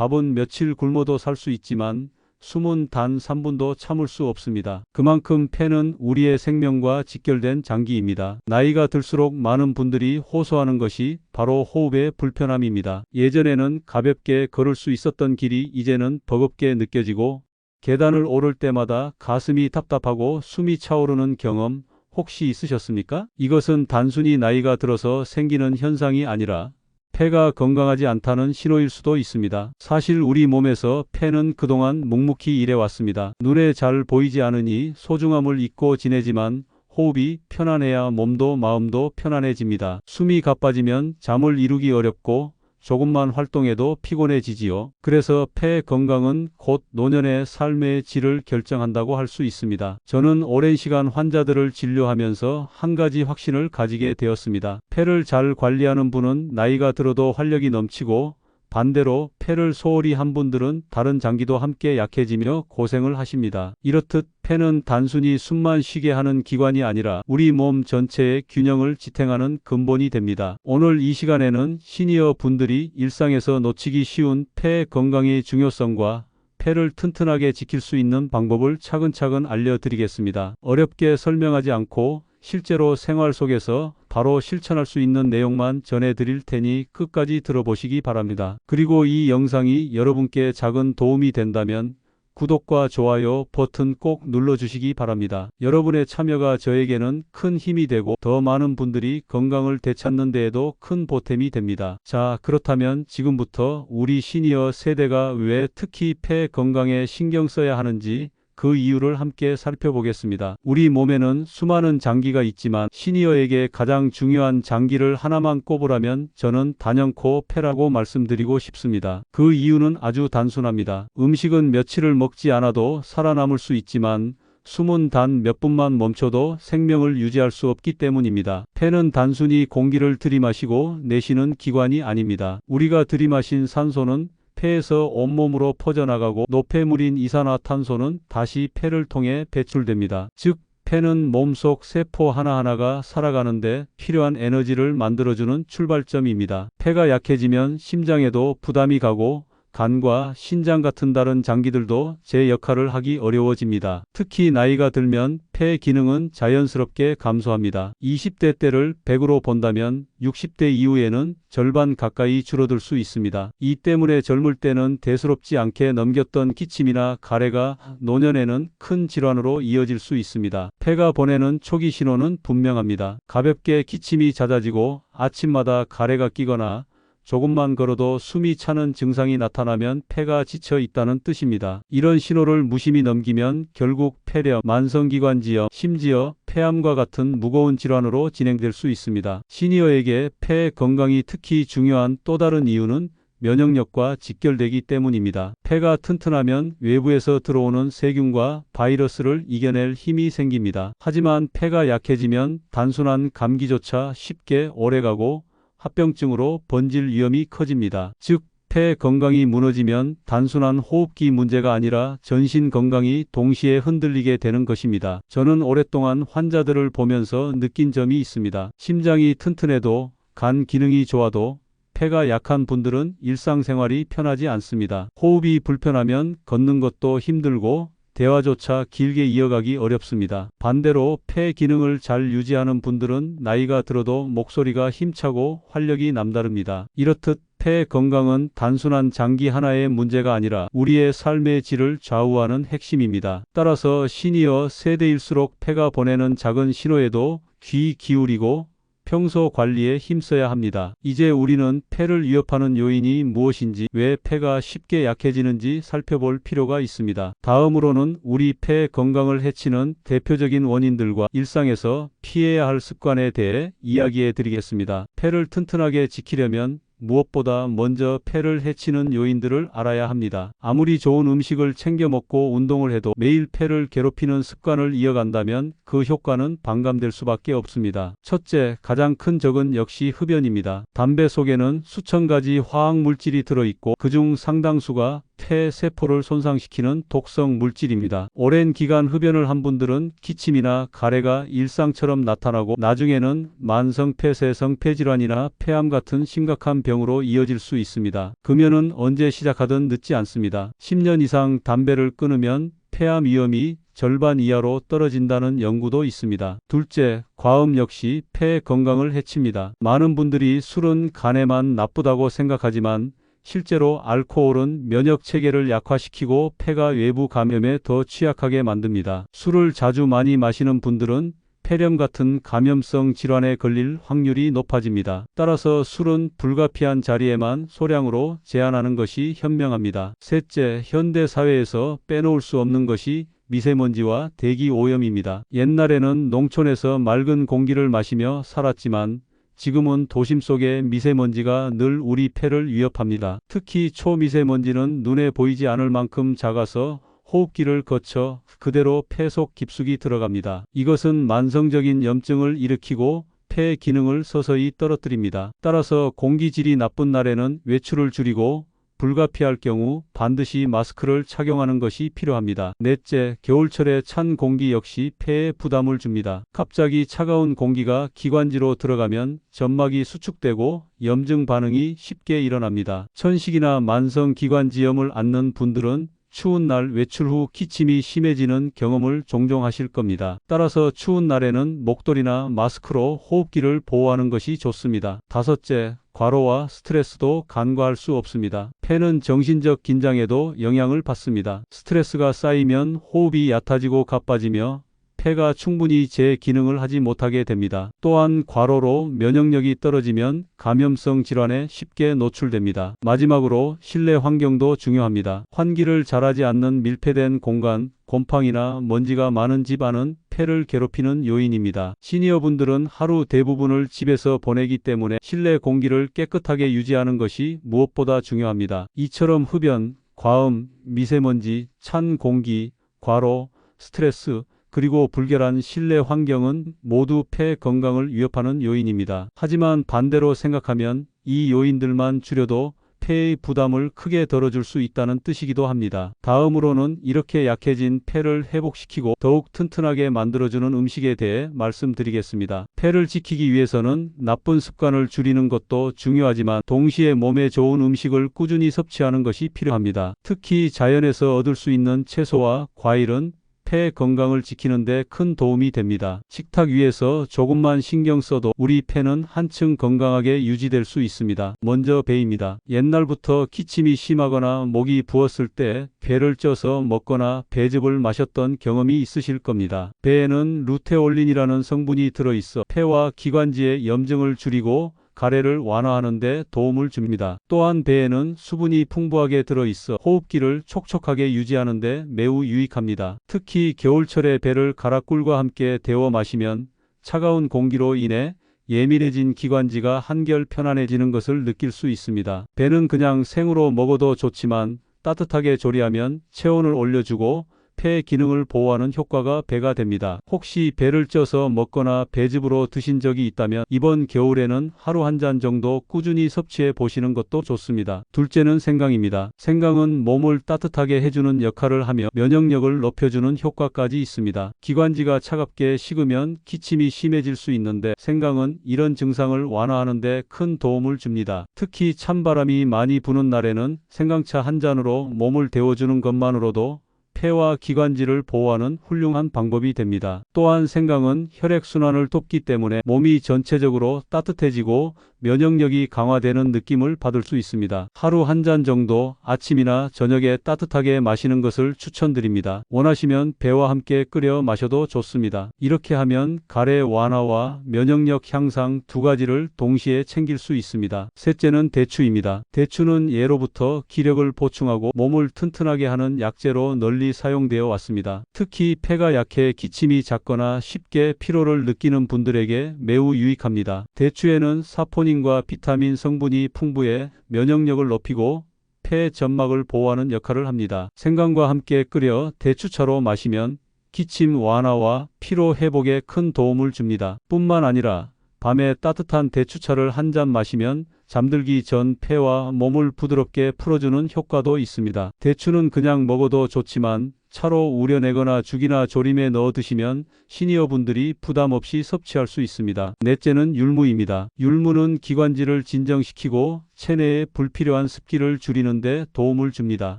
밥은 며칠 굶어도 살 수 있지만 숨은 단 3분도 참을 수 없습니다. 그만큼 폐는 우리의 생명과 직결된 장기입니다. 나이가 들수록 많은 분들이 호소하는 것이 바로 호흡의 불편함입니다. 예전에는 가볍게 걸을 수 있었던 길이 이제는 버겁게 느껴지고 계단을 오를 때마다 가슴이 답답하고 숨이 차오르는 경험 혹시 있으셨습니까? 이것은 단순히 나이가 들어서 생기는 현상이 아니라 폐가 건강하지 않다는 신호일 수도 있습니다. 사실 우리 몸에서 폐는 그동안 묵묵히 일해왔습니다. 눈에 잘 보이지 않으니 소중함을 잊고 지내지만 호흡이 편안해야 몸도 마음도 편안해집니다. 숨이 가빠지면 잠을 이루기 어렵고 조금만 활동해도 피곤해지지요. 그래서 폐 건강은 곧 노년의 삶의 질을 결정한다고 할 수 있습니다. 저는 오랜 시간 환자들을 진료하면서 한 가지 확신을 가지게 되었습니다. 폐를 잘 관리하는 분은 나이가 들어도 활력이 넘치고 반대로 폐를 소홀히 한 분들은 다른 장기도 함께 약해지며 고생을 하십니다. 이렇듯 폐는 단순히 숨만 쉬게 하는 기관이 아니라 우리 몸 전체의 균형을 지탱하는 근본이 됩니다. 오늘 이 시간에는 시니어 분들이 일상에서 놓치기 쉬운 폐 건강의 중요성과 폐를 튼튼하게 지킬 수 있는 방법을 차근차근 알려드리겠습니다. 어렵게 설명하지 않고 실제로 생활 속에서 바로 실천할 수 있는 내용만 전해드릴 테니 끝까지 들어보시기 바랍니다. 그리고 이 영상이 여러분께 작은 도움이 된다면 구독과 좋아요 버튼 꼭 눌러주시기 바랍니다. 여러분의 참여가 저에게는 큰 힘이 되고 더 많은 분들이 건강을 되찾는 데에도 큰 보탬이 됩니다. 자, 그렇다면 지금부터 우리 시니어 세대가 왜 특히 폐 건강에 신경 써야 하는지 그 이유를 함께 살펴보겠습니다. 우리 몸에는 수많은 장기가 있지만 시니어에게 가장 중요한 장기를 하나만 꼽으라면 저는 단연코 폐라고 말씀드리고 싶습니다. 그 이유는 아주 단순합니다. 음식은 며칠을 먹지 않아도 살아남을 수 있지만 숨은 단 몇 분만 멈춰도 생명을 유지할 수 없기 때문입니다. 폐는 단순히 공기를 들이마시고 내쉬는 기관이 아닙니다. 우리가 들이마신 산소는 폐에서 온몸으로 퍼져나가고 노폐물인 이산화탄소는 다시 폐를 통해 배출됩니다. 즉, 폐는 몸속 세포 하나하나가 살아가는데 필요한 에너지를 만들어주는 출발점입니다. 폐가 약해지면 심장에도 부담이 가고 간과 신장 같은 다른 장기들도 제 역할을 하기 어려워집니다. 특히 나이가 들면 폐 기능은 자연스럽게 감소합니다. 20대 때를 100으로 본다면 60대 이후에는 절반 가까이 줄어들 수 있습니다. 이 때문에 젊을 때는 대수롭지 않게 넘겼던 기침이나 가래가 노년에는 큰 질환으로 이어질 수 있습니다. 폐가 보내는 초기 신호는 분명합니다. 가볍게 기침이 잦아지고 아침마다 가래가 끼거나 조금만 걸어도 숨이 차는 증상이 나타나면 폐가 지쳐 있다는 뜻입니다. 이런 신호를 무심히 넘기면 결국 폐렴, 만성기관지염, 심지어 폐암과 같은 무거운 질환으로 진행될 수 있습니다. 시니어에게 폐 건강이 특히 중요한 또 다른 이유는 면역력과 직결되기 때문입니다. 폐가 튼튼하면 외부에서 들어오는 세균과 바이러스를 이겨낼 힘이 생깁니다. 하지만 폐가 약해지면 단순한 감기조차 쉽게 오래가고 합병증으로 번질 위험이 커집니다. 즉, 폐 건강이 무너지면 단순한 호흡기 문제가 아니라 전신 건강이 동시에 흔들리게 되는 것입니다. 저는 오랫동안 환자들을 보면서 느낀 점이 있습니다. 심장이 튼튼해도 간 기능이 좋아도 폐가 약한 분들은 일상생활이 편하지 않습니다. 호흡이 불편하면 걷는 것도 힘들고 대화조차 길게 이어가기 어렵습니다. 반대로 폐 기능을 잘 유지하는 분들은 나이가 들어도 목소리가 힘차고 활력이 남다릅니다. 이렇듯 폐 건강은 단순한 장기 하나의 문제가 아니라 우리의 삶의 질을 좌우하는 핵심입니다. 따라서 시니어 세대일수록 폐가 보내는 작은 신호에도 귀 기울이고 평소 관리에 힘써야 합니다. 이제 우리는 폐를 위협하는 요인이 무엇인지, 왜 폐가 쉽게 약해지는지 살펴볼 필요가 있습니다. 다음으로는 우리 폐 건강을 해치는 대표적인 원인들과 일상에서 피해야 할 습관에 대해 이야기해 드리겠습니다. 폐를 튼튼하게 지키려면 무엇보다 먼저 폐를 해치는 요인들을 알아야 합니다. 아무리 좋은 음식을 챙겨 먹고 운동을 해도 매일 폐를 괴롭히는 습관을 이어간다면 그 효과는 반감될 수밖에 없습니다. 첫째, 가장 큰 적은 역시 흡연입니다. 담배 속에는 수천 가지 화학 물질이 들어있고 그중 상당수가 폐 세포를 손상시키는 독성 물질입니다. 오랜 기간 흡연을 한 분들은 기침이나 가래가 일상처럼 나타나고 나중에는 만성 폐쇄성 폐질환이나 폐암 같은 심각한 병으로 이어질 수 있습니다. 금연은 언제 시작하든 늦지 않습니다. 10년 이상 담배를 끊으면 폐암 위험이 절반 이하로 떨어진다는 연구도 있습니다. 둘째, 과음 역시 폐 건강을 해칩니다. 많은 분들이 술은 간에만 나쁘다고 생각하지만 실제로 알코올은 면역 체계를 약화시키고 폐가 외부 감염에 더 취약하게 만듭니다. 술을 자주 많이 마시는 분들은 폐렴 같은 감염성 질환에 걸릴 확률이 높아집니다. 따라서 술은 불가피한 자리에만 소량으로 제한하는 것이 현명합니다. 셋째, 현대 사회에서 빼놓을 수 없는 것이 미세먼지와 대기 오염입니다. 옛날에는 농촌에서 맑은 공기를 마시며 살았지만 지금은 도심 속의 미세먼지가 늘 우리 폐를 위협합니다. 특히 초미세먼지는 눈에 보이지 않을 만큼 작아서 호흡기를 거쳐 그대로 폐 속 깊숙이 들어갑니다. 이것은 만성적인 염증을 일으키고 폐 기능을 서서히 떨어뜨립니다. 따라서 공기질이 나쁜 날에는 외출을 줄이고 불가피할 경우 반드시 마스크를 착용하는 것이 필요합니다. 넷째, 겨울철에 찬 공기 역시 폐에 부담을 줍니다. 갑자기 차가운 공기가 기관지로 들어가면 점막이 수축되고 염증 반응이 쉽게 일어납니다. 천식이나 만성 기관지염을 앓는 분들은 추운 날 외출 후 기침이 심해지는 경험을 종종 하실 겁니다. 따라서 추운 날에는 목도리나 마스크로 호흡기를 보호하는 것이 좋습니다. 다섯째, 과로와 스트레스도 간과할 수 없습니다. 폐는 정신적 긴장에도 영향을 받습니다. 스트레스가 쌓이면 호흡이 얕아지고 가빠지며 폐가 충분히 제 기능을 하지 못하게 됩니다. 또한 과로로 면역력이 떨어지면 감염성 질환에 쉽게 노출됩니다. 마지막으로 실내 환경도 중요합니다. 환기를 잘하지 않는 밀폐된 공간, 곰팡이나 먼지가 많은 집 안은 폐를 괴롭히는 요인입니다. 시니어분들은 하루 대부분을 집에서 보내기 때문에 실내 공기를 깨끗하게 유지하는 것이 무엇보다 중요합니다. 이처럼 흡연, 과음, 미세먼지, 찬 공기, 과로, 스트레스, 그리고 불결한 실내 환경은 모두 폐 건강을 위협하는 요인입니다. 하지만 반대로 생각하면 이 요인들만 줄여도 폐의 부담을 크게 덜어줄 수 있다는 뜻이기도 합니다. 다음으로는 이렇게 약해진 폐를 회복시키고 더욱 튼튼하게 만들어주는 음식에 대해 말씀드리겠습니다. 폐를 지키기 위해서는 나쁜 습관을 줄이는 것도 중요하지만 동시에 몸에 좋은 음식을 꾸준히 섭취하는 것이 필요합니다. 특히 자연에서 얻을 수 있는 채소와 과일은 폐 건강을 지키는 데 큰 도움이 됩니다. 식탁 위에서 조금만 신경 써도 우리 폐는 한층 건강하게 유지될 수 있습니다. 먼저 배입니다. 옛날부터 기침이 심하거나 목이 부었을 때 배를 쪄서 먹거나 배즙을 마셨던 경험이 있으실 겁니다. 배에는 루테올린이라는 성분이 들어있어 폐와 기관지의 염증을 줄이고 가래를 완화하는 데 도움을 줍니다. 또한 배에는 수분이 풍부하게 들어있어 호흡기를 촉촉하게 유지하는 데 매우 유익합니다. 특히 겨울철에 배를 가락꿀과 함께 데워 마시면 차가운 공기로 인해 예민해진 기관지가 한결 편안해지는 것을 느낄 수 있습니다. 배는 그냥 생으로 먹어도 좋지만 따뜻하게 조리하면 체온을 올려주고 폐 기능을 보호하는 효과가 배가 됩니다. 혹시 배를 쪄서 먹거나 배즙으로 드신 적이 있다면 이번 겨울에는 하루 한 잔 정도 꾸준히 섭취해 보시는 것도 좋습니다. 둘째는 생강입니다. 생강은 몸을 따뜻하게 해주는 역할을 하며 면역력을 높여주는 효과까지 있습니다. 기관지가 차갑게 식으면 기침이 심해질 수 있는데 생강은 이런 증상을 완화하는 데 큰 도움을 줍니다. 특히 찬바람이 많이 부는 날에는 생강차 한 잔으로 몸을 데워주는 것만으로도 폐와 기관지를 보호하는 훌륭한 방법이 됩니다. 또한 생강은 혈액순환을 돕기 때문에 몸이 전체적으로 따뜻해지고 면역력이 강화되는 느낌을 받을 수 있습니다. 하루 한 잔 정도 아침이나 저녁에 따뜻하게 마시는 것을 추천드립니다. 원하시면 배와 함께 끓여 마셔도 좋습니다. 이렇게 하면 가래 완화와 면역력 향상 두 가지를 동시에 챙길 수 있습니다. 셋째는 대추입니다. 대추는 예로부터 기력을 보충하고 몸을 튼튼하게 하는 약재로 널리 사용되어 왔습니다. 특히 폐가 약해 기침이 잦거나 쉽게 피로를 느끼는 분들에게 매우 유익합니다. 대추에는 사포닌과 비타민 성분이 풍부해 면역력을 높이고 폐 점막을 보호하는 역할을 합니다. 생강과 함께 끓여 대추차로 마시면 기침 완화와 피로 회복에 큰 도움을 줍니다. 뿐만 아니라 밤에 따뜻한 대추차를 한 잔 마시면 잠들기 전 폐와 몸을 부드럽게 풀어주는 효과도 있습니다. 대추는 그냥 먹어도 좋지만 차로 우려내거나 죽이나 조림에 넣어 드시면 시니어분들이 부담 없이 섭취할 수 있습니다. 넷째는 율무입니다. 율무는 기관지를 진정시키고 체내에 불필요한 습기를 줄이는 데 도움을 줍니다.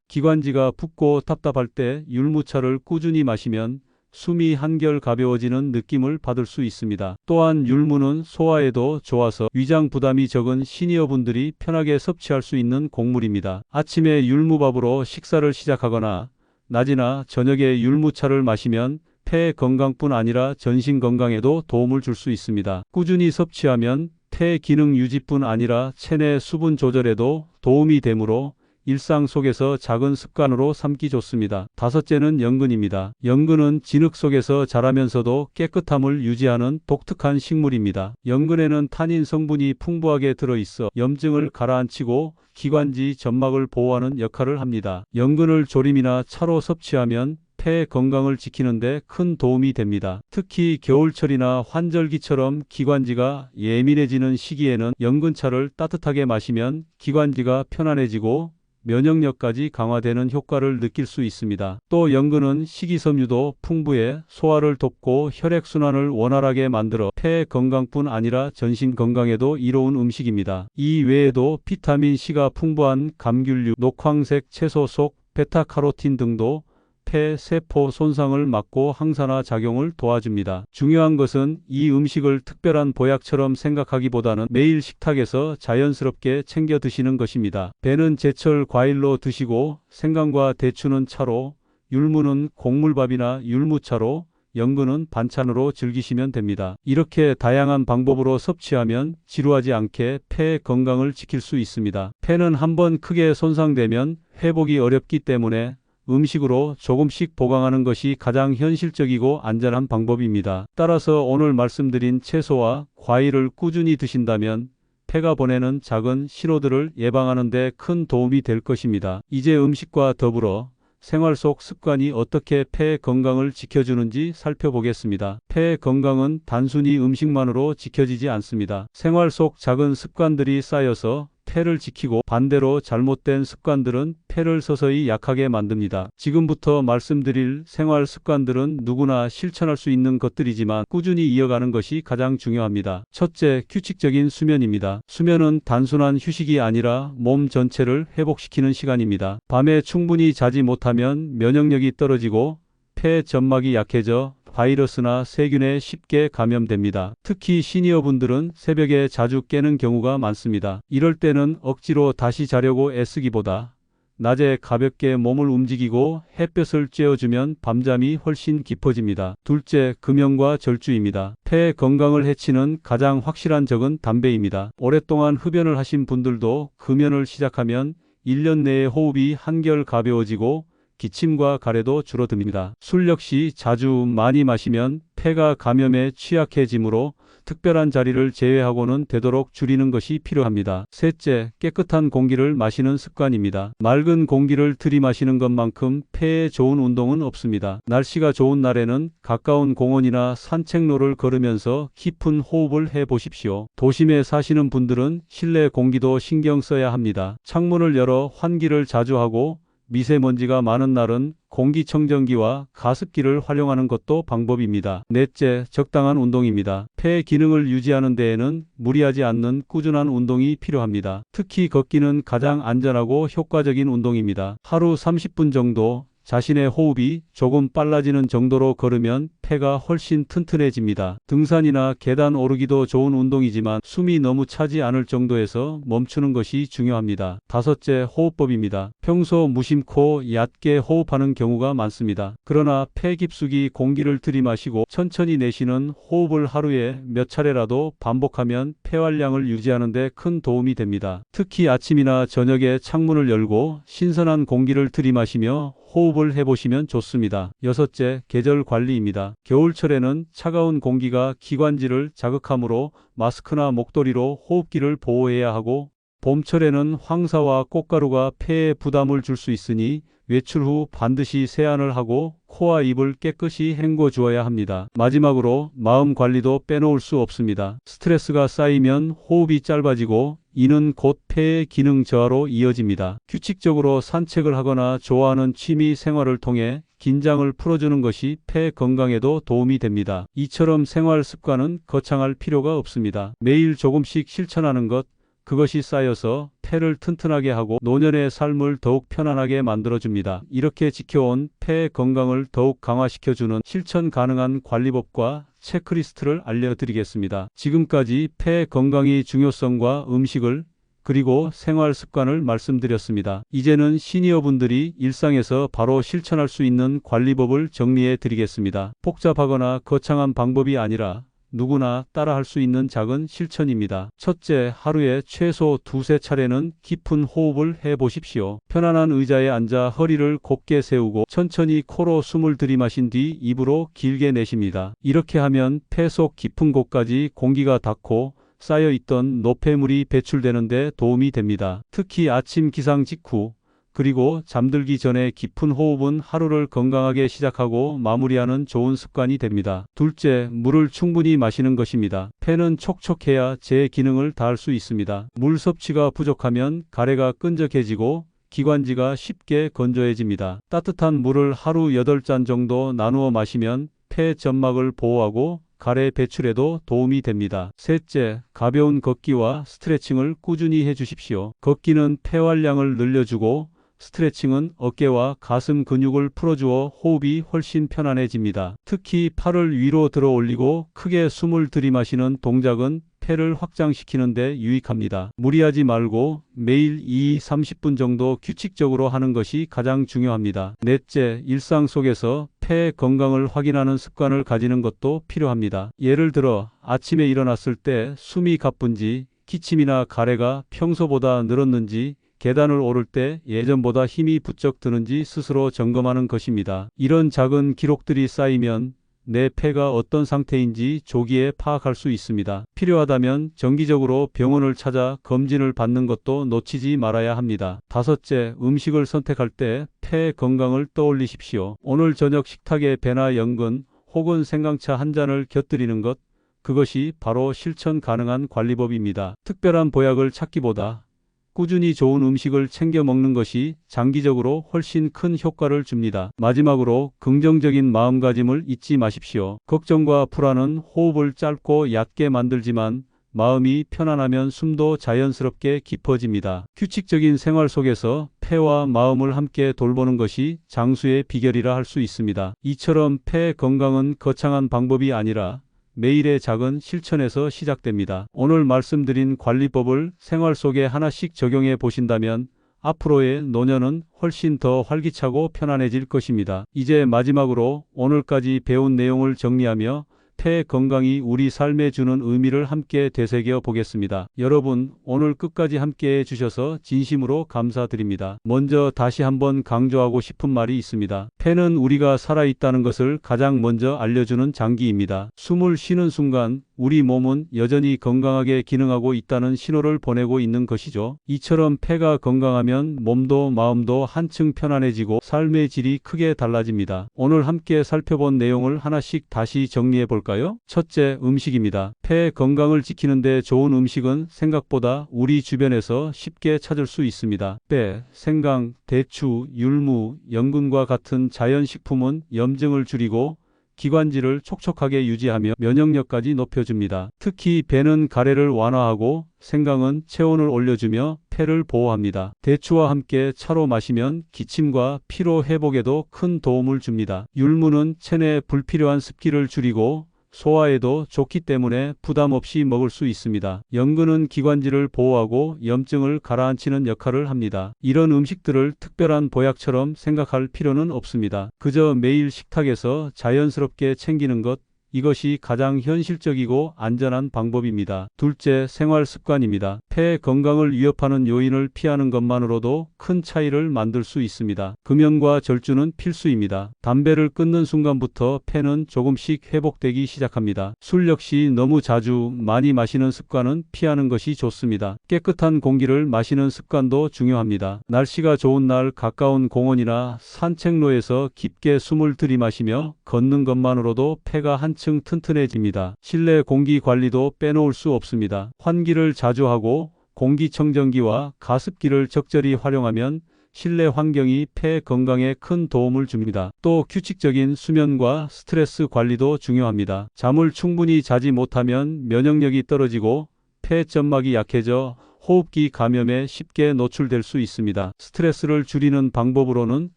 기관지가 붓고 답답할 때 율무차를 꾸준히 마시면 숨이 한결 가벼워지는 느낌을 받을 수 있습니다. 또한 율무는 소화에도 좋아서 위장 부담이 적은 시니어분들이 편하게 섭취할 수 있는 곡물입니다. 아침에 율무밥으로 식사를 시작하거나 낮이나 저녁에 율무차를 마시면 폐 건강뿐 아니라 전신 건강에도 도움을 줄 수 있습니다. 꾸준히 섭취하면 폐 기능 유지뿐 아니라 체내 수분 조절에도 도움이 되므로 일상 속에서 작은 습관으로 삼기 좋습니다. 다섯째는 연근입니다. 연근은 진흙 속에서 자라면서도 깨끗함을 유지하는 독특한 식물입니다. 연근에는 타닌 성분이 풍부하게 들어있어 염증을 가라앉히고 기관지 점막을 보호하는 역할을 합니다. 연근을 조림이나 차로 섭취하면 폐 건강을 지키는 데 큰 도움이 됩니다. 특히 겨울철이나 환절기처럼 기관지가 예민해지는 시기에는 연근차를 따뜻하게 마시면 기관지가 편안해지고 면역력까지 강화되는 효과를 느낄 수 있습니다. 또 연근은 식이섬유도 풍부해 소화를 돕고 혈액순환을 원활하게 만들어 폐 건강뿐 아니라 전신 건강에도 이로운 음식입니다. 이 외에도 비타민C가 풍부한 감귤류, 녹황색 채소 속 베타카로틴 등도 폐 세포 손상을 막고 항산화 작용을 도와줍니다. 중요한 것은 이 음식을 특별한 보약처럼 생각하기보다는 매일 식탁에서 자연스럽게 챙겨 드시는 것입니다. 배는 제철 과일로 드시고 생강과 대추는 차로, 율무는 곡물밥이나 율무차로, 연근은 반찬으로 즐기시면 됩니다. 이렇게 다양한 방법으로 섭취하면 지루하지 않게 폐 건강을 지킬 수 있습니다. 폐는 한번 크게 손상되면 회복이 어렵기 때문에 음식으로 조금씩 보강하는 것이 가장 현실적이고 안전한 방법입니다. 따라서 오늘 말씀드린 채소와 과일을 꾸준히 드신다면 폐가 보내는 작은 신호들을 예방하는 데 큰 도움이 될 것입니다. 이제 음식과 더불어 생활 속 습관이 어떻게 폐 건강을 지켜주는지 살펴보겠습니다. 폐 건강은 단순히 음식만으로 지켜지지 않습니다. 생활 속 작은 습관들이 쌓여서 폐를 지키고 반대로 잘못된 습관들은 폐를 서서히 약하게 만듭니다. 지금부터 말씀드릴 생활 습관들은 누구나 실천할 수 있는 것들이지만 꾸준히 이어가는 것이 가장 중요합니다. 첫째, 규칙적인 수면입니다. 수면은 단순한 휴식이 아니라 몸 전체를 회복시키는 시간입니다. 밤에 충분히 자지 못하면 면역력이 떨어지고 폐 점막이 약해져 바이러스나 세균에 쉽게 감염됩니다. 특히 시니어분들은 새벽에 자주 깨는 경우가 많습니다. 이럴 때는 억지로 다시 자려고 애쓰기보다 낮에 가볍게 몸을 움직이고 햇볕을 쬐어주면 밤잠이 훨씬 깊어집니다. 둘째, 금연과 절주입니다. 폐 건강을 해치는 가장 확실한 적은 담배입니다. 오랫동안 흡연을 하신 분들도 금연을 시작하면 1년 내에 호흡이 한결 가벼워지고 기침과 가래도 줄어듭니다. 술 역시 자주 많이 마시면 폐가 감염에 취약해지므로 특별한 자리를 제외하고는 되도록 줄이는 것이 필요합니다. 셋째, 깨끗한 공기를 마시는 습관입니다. 맑은 공기를 들이마시는 것만큼 폐에 좋은 운동은 없습니다. 날씨가 좋은 날에는 가까운 공원이나 산책로를 걸으면서 깊은 호흡을 해보십시오. 도심에 사시는 분들은 실내 공기도 신경 써야 합니다. 창문을 열어 환기를 자주 하고 미세먼지가 많은 날은 공기청정기와 가습기를 활용하는 것도 방법입니다. 넷째, 적당한 운동입니다. 폐 기능을 유지하는 데에는 무리하지 않는 꾸준한 운동이 필요합니다. 특히 걷기는 가장 안전하고 효과적인 운동입니다. 하루 30분 정도 자신의 호흡이 조금 빨라지는 정도로 걸으면 폐가 훨씬 튼튼해집니다. 등산이나 계단 오르기도 좋은 운동이지만 숨이 너무 차지 않을 정도에서 멈추는 것이 중요합니다. 다섯째, 호흡법입니다. 평소 무심코 얕게 호흡하는 경우가 많습니다. 그러나 폐 깊숙이 공기를 들이마시고 천천히 내쉬는 호흡을 하루에 몇 차례라도 반복하면 폐활량을 유지하는 데 큰 도움이 됩니다. 특히 아침이나 저녁에 창문을 열고 신선한 공기를 들이마시며 호흡을 해보시면 좋습니다. 여섯째, 계절 관리입니다. 겨울철에는 차가운 공기가 기관지를 자극하므로 마스크나 목도리로 호흡기를 보호해야 하고 봄철에는 황사와 꽃가루가 폐에 부담을 줄 수 있으니 외출 후 반드시 세안을 하고 코와 입을 깨끗이 헹궈 주어야 합니다. 마지막으로 마음 관리도 빼놓을 수 없습니다. 스트레스가 쌓이면 호흡이 짧아지고 이는 곧 폐의 기능 저하로 이어집니다. 규칙적으로 산책을 하거나 좋아하는 취미 생활을 통해 긴장을 풀어주는 것이 폐 건강에도 도움이 됩니다. 이처럼 생활 습관은 거창할 필요가 없습니다. 매일 조금씩 실천하는 것, 그것이 쌓여서 폐를 튼튼하게 하고 노년의 삶을 더욱 편안하게 만들어줍니다. 이렇게 지켜온 폐 건강을 더욱 강화시켜주는 실천 가능한 관리법과 체크리스트를 알려드리겠습니다. 지금까지 폐 건강의 중요성과 음식을 그리고 생활 습관을 말씀드렸습니다. 이제는 시니어분들이 일상에서 바로 실천할 수 있는 관리법을 정리해 드리겠습니다. 복잡하거나 거창한 방법이 아니라 누구나 따라할 수 있는 작은 실천입니다. 첫째, 하루에 최소 2~3차례는 깊은 호흡을 해보십시오. 편안한 의자에 앉아 허리를 곧게 세우고 천천히 코로 숨을 들이마신 뒤 입으로 길게 내쉽니다. 이렇게 하면 폐 속 깊은 곳까지 공기가 닿고 쌓여있던 노폐물이 배출되는 데 도움이 됩니다. 특히 아침 기상 직후 그리고 잠들기 전에 깊은 호흡은 하루를 건강하게 시작하고 마무리하는 좋은 습관이 됩니다. 둘째, 물을 충분히 마시는 것입니다. 폐는 촉촉해야 제 기능을 다할 수 있습니다. 물 섭취가 부족하면 가래가 끈적해지고 기관지가 쉽게 건조해집니다. 따뜻한 물을 하루 8잔 정도 나누어 마시면 폐 점막을 보호하고 가래 배출에도 도움이 됩니다. 셋째, 가벼운 걷기와 스트레칭을 꾸준히 해주십시오. 걷기는 폐활량을 늘려주고 스트레칭은 어깨와 가슴 근육을 풀어주어 호흡이 훨씬 편안해집니다. 특히 팔을 위로 들어 올리고 크게 숨을 들이마시는 동작은 폐를 확장시키는 데 유익합니다. 무리하지 말고 매일 20~30분 정도 규칙적으로 하는 것이 가장 중요합니다. 넷째, 일상 속에서 폐 건강을 확인하는 습관을 가지는 것도 필요합니다. 예를 들어 아침에 일어났을 때 숨이 가쁜지, 기침이나 가래가 평소보다 늘었는지, 계단을 오를 때 예전보다 힘이 부쩍 드는지 스스로 점검하는 것입니다. 이런 작은 기록들이 쌓이면 내 폐가 어떤 상태인지 조기에 파악할 수 있습니다. 필요하다면 정기적으로 병원을 찾아 검진을 받는 것도 놓치지 말아야 합니다. 다섯째, 음식을 선택할 때 폐 건강을 떠올리십시오. 오늘 저녁 식탁에 배나 연근 혹은 생강차 한 잔을 곁들이는 것, 그것이 바로 실천 가능한 관리법입니다. 특별한 보약을 찾기보다 꾸준히 좋은 음식을 챙겨 먹는 것이 장기적으로 훨씬 큰 효과를 줍니다. 마지막으로 긍정적인 마음가짐을 잊지 마십시오. 걱정과 불안은 호흡을 짧고 얕게 만들지만 마음이 편안하면 숨도 자연스럽게 깊어집니다. 규칙적인 생활 속에서 폐와 마음을 함께 돌보는 것이 장수의 비결이라 할 수 있습니다. 이처럼 폐 건강은 거창한 방법이 아니라 매일의 작은 실천에서 시작됩니다. 오늘 말씀드린 관리법을 생활 속에 하나씩 적용해 보신다면 앞으로의 노년은 훨씬 더 활기차고 편안해질 것입니다. 이제 마지막으로 오늘까지 배운 내용을 정리하며 폐 건강이 우리 삶에 주는 의미를 함께 되새겨 보겠습니다. 여러분, 오늘 끝까지 함께 해주셔서 진심으로 감사드립니다. 먼저 다시 한번 강조하고 싶은 말이 있습니다. 폐는 우리가 살아있다는 것을 가장 먼저 알려주는 장기입니다. 숨을 쉬는 순간 우리 몸은 여전히 건강하게 기능하고 있다는 신호를 보내고 있는 것이죠. 이처럼 폐가 건강하면 몸도 마음도 한층 편안해지고 삶의 질이 크게 달라집니다. 오늘 함께 살펴본 내용을 하나씩 다시 정리해 볼까요? 첫째, 음식입니다. 폐 건강을 지키는 데 좋은 음식은 생각보다 우리 주변에서 쉽게 찾을 수 있습니다. 배, 생강, 대추, 율무, 연근과 같은 자연식품은 염증을 줄이고 기관지를 촉촉하게 유지하며 면역력까지 높여줍니다. 특히 배는 가래를 완화하고 생강은 체온을 올려주며 폐를 보호합니다. 대추와 함께 차로 마시면 기침과 피로 회복에도 큰 도움을 줍니다. 율무는 체내 불필요한 습기를 줄이고 소화에도 좋기 때문에 부담 없이 먹을 수 있습니다. 연근은 기관지를 보호하고 염증을 가라앉히는 역할을 합니다. 이런 음식들을 특별한 보약처럼 생각할 필요는 없습니다. 그저 매일 식탁에서 자연스럽게 챙기는 것, 이것이 가장 현실적이고 안전한 방법입니다. 둘째, 생활 습관입니다. 폐 건강을 위협하는 요인을 피하는 것만으로도 큰 차이를 만들 수 있습니다. 금연과 절주는 필수입니다. 담배를 끊는 순간부터 폐는 조금씩 회복되기 시작합니다. 술 역시 너무 자주 많이 마시는 습관은 피하는 것이 좋습니다. 깨끗한 공기를 마시는 습관도 중요합니다. 날씨가 좋은 날 가까운 공원이나 산책로에서 깊게 숨을 들이마시며 걷는 것만으로도 폐가 한층 튼튼해집니다. 실내 공기 관리도 빼놓을 수 없습니다. 환기를 자주 하고 공기청정기와 가습기를 적절히 활용하면 실내 환경이 폐 건강에 큰 도움을 줍니다. 또 규칙적인 수면과 스트레스 관리도 중요합니다. 잠을 충분히 자지 못하면 면역력이 떨어지고 폐점막이 약해져 호흡기 감염에 쉽게 노출될 수 있습니다. 스트레스를 줄이는 방법으로는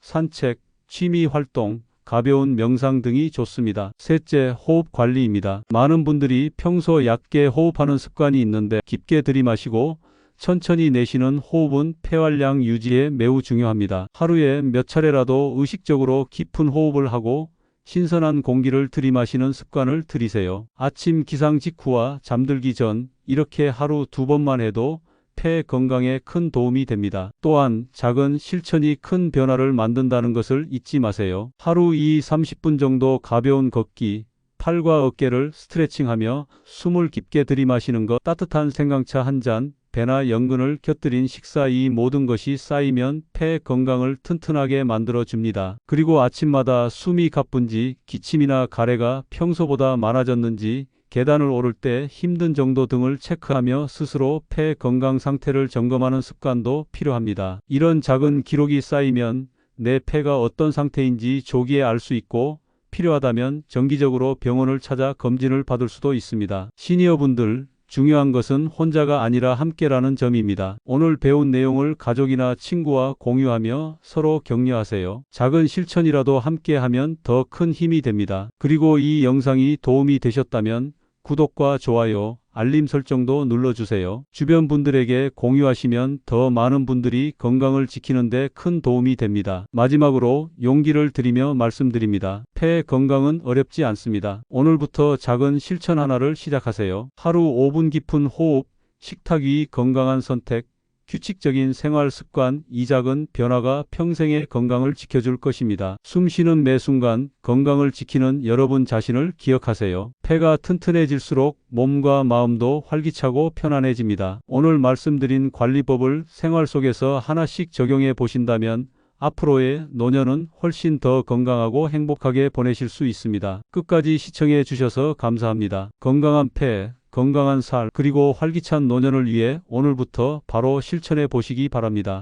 산책, 취미 활동, 가벼운 명상 등이 좋습니다. 셋째, 호흡 관리입니다. 많은 분들이 평소 얕게 호흡하는 습관이 있는데 깊게 들이마시고 천천히 내쉬는 호흡은 폐활량 유지에 매우 중요합니다. 하루에 몇 차례라도 의식적으로 깊은 호흡을 하고 신선한 공기를 들이마시는 습관을 들이세요. 아침 기상 직후와 잠들기 전 이렇게 하루 2번만 해도 폐 건강에 큰 도움이 됩니다. 또한 작은 실천이 큰 변화를 만든다는 것을 잊지 마세요. 하루 30분 정도 가벼운 걷기, 팔과 어깨를 스트레칭하며 숨을 깊게 들이마시는 것, 따뜻한 생강차 한 잔, 배나 연근을 곁들인 식사, 이 모든 것이 쌓이면 폐 건강을 튼튼하게 만들어 줍니다. 그리고 아침마다 숨이 가쁜지, 기침이나 가래가 평소보다 많아졌는지, 계단을 오를 때 힘든 정도 등을 체크하며 스스로 폐 건강 상태를 점검하는 습관도 필요합니다. 이런 작은 기록이 쌓이면 내 폐가 어떤 상태인지 조기에 알 수 있고 필요하다면 정기적으로 병원을 찾아 검진을 받을 수도 있습니다. 시니어분들, 중요한 것은 혼자가 아니라 함께라는 점입니다. 오늘 배운 내용을 가족이나 친구와 공유하며 서로 격려하세요. 작은 실천이라도 함께하면 더 큰 힘이 됩니다. 그리고 이 영상이 도움이 되셨다면 구독과 좋아요, 알림 설정도 눌러주세요. 주변 분들에게 공유하시면 더 많은 분들이 건강을 지키는 데 큰 도움이 됩니다. 마지막으로 용기를 드리며 말씀드립니다. 폐 건강은 어렵지 않습니다. 오늘부터 작은 실천 하나를 시작하세요. 하루 5분 깊은 호흡, 식탁 위 건강한 선택, 규칙적인 생활 습관, 이 작은 변화가 평생의 건강을 지켜줄 것입니다. 숨 쉬는 매 순간 건강을 지키는 여러분 자신을 기억하세요. 폐가 튼튼해질수록 몸과 마음도 활기차고 편안해집니다. 오늘 말씀드린 관리법을 생활 속에서 하나씩 적용해 보신다면 앞으로의 노년은 훨씬 더 건강하고 행복하게 보내실 수 있습니다. 끝까지 시청해 주셔서 감사합니다. 건강한 폐, 건강한 살, 그리고 활기찬 노년을 위해 오늘부터 바로 실천해 보시기 바랍니다.